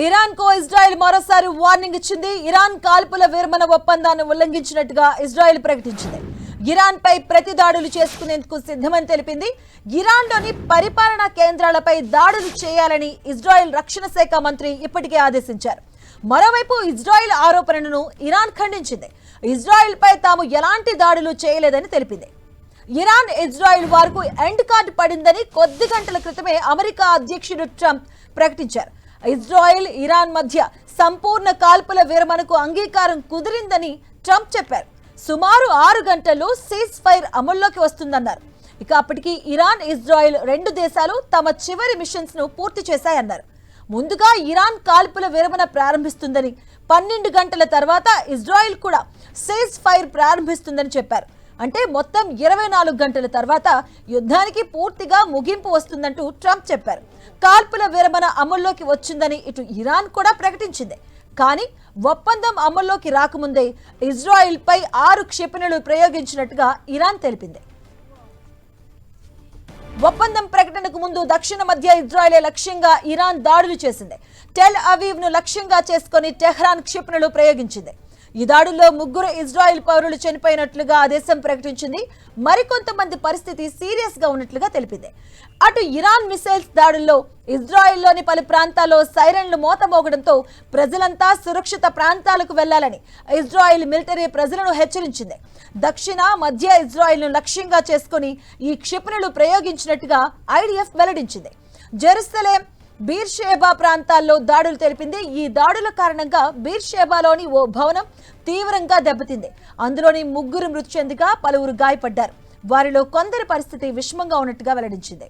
Iran కు Israel మరోసారి warning ఇచ్చింది. ఇరాన్ కాల్పుల విరమణ ఒప్పందాన్ని ఉల్లంఘించినట్టుగా ఇజ్రాయెల్ ప్రకటించింది. ఇరాన్ పై ప్రతి దాడులు చేసుకునేందుకు సిద్ధమని తెలిపింది. ఇరాన్ లోని పరిపాలనా కేంద్రాలపై దాడులు చేయాలని ఇజ్రాయెల్ రక్షణ శాఖ మంత్రి ఇప్పటికే ఆదేశించారు. మరోవైపు ఇజ్రాయెల్ ఆరోపణలను ఇరాన్ ఖండించింది. ఇజ్రాయెల్ పై తాము ఎలాంటి దాడులు చేయలేదని తెలిపింది. ఇరాన్ ఇజ్రాయెల్ వారికి ఎండ్ కార్డు పడిందని కొద్ది గంటల క్రితమే అమెరికా అధ్యక్షుడు ట్రంప్ ప్రకటించారు. ఇజ్రాయెల్ ఇరాన్ మధ్య సంపూర్ణ కాల్పుల విరమణకు అంగీకారం కుదిరిందని ట్రంప్ చెప్పారు. సుమారు 6 గంటల్లో సీజ్ ఫైర్ అమల్లోకి వస్తుందన్నారు. ఇక అప్పటికి ఇరాన్ ఇజ్రాయెల్ రెండు దేశాలు తమ చివరి మిషన్స్ ను పూర్తి చేశాయన్నారు. ముందుగా ఇరాన్ కాల్పుల విరమణ ప్రారంభిస్తుందని, 12 గంటల తర్వాత ఇజ్రాయెల్ కూడా సీజ్ ఫైర్ ప్రారంభిస్తుందని చెప్పారు. అంటే మొత్తం 24 గంటల తర్వాత యుద్ధానికి పూర్తిగా ముగింపు వస్తుందంటూ ట్రంప్ చెప్పారు. కాల్పుల విరమణ అమల్లోకి వచ్చిందని ఇటు ఇరాన్ కూడా ప్రకటించింది. కానీ ఒప్పందం అమల్లోకి రాకముందే ఇజ్రాయెల్ పై 6 క్షిపణులు ప్రయోగించినట్టుగా ఇరాన్ తెలిపింది. ఒప్పందం ప్రకటనకు ముందు దక్షిణ మధ్య ఇజ్రాయెల్ లక్ష్యంగా ఇరాన్ దాడులు చేసింది. టెల్ అవీవ్ ను లక్ష్యంగా చేసుకుని టెహ్రాన్ క్షిపణులు ప్రయోగించింది. ఈ దాడుల్లో 3 ఇజ్రాయెల్ పౌరులు చనిపోయినట్లుగా ఆ దేశం ప్రకటించింది. మరికొంతమంది పరిస్థితి సీరియస్ గా ఉన్నట్లుగా తెలిపింది. అటు ఇరాన్ మిసైల్స్ దాడుల్లో ఇజ్రాయెల్లోని పలు ప్రాంతాల్లో సైరన్లు మోతమోగడంతో ప్రజలంతా సురక్షిత ప్రాంతాలకు వెళ్లాలని ఇజ్రాయెల్ మిలిటరీ ప్రజలను హెచ్చరించింది. దక్షిణ మధ్య ఇజ్రాయెల్ను లక్ష్యంగా చేసుకుని ఈ క్షిపణులు ప్రయోగించినట్టుగా ఐడిఎఫ్ వెల్లడించింది. జెరూసలేం, బీర్షేబా ప్రాంతాల్లో దాడులు తెలిపింది. ఈ దాడుల కారణంగా బీర్షేబాలోని ఓ భవనం తీవ్రంగా దెబ్బతింది. అందులోని 3 మృతి చెందగా పలువురు గాయపడ్డారు. వారిలో కొందరి పరిస్థితి విషమంగా ఉన్నట్టుగా వెల్లడించింది.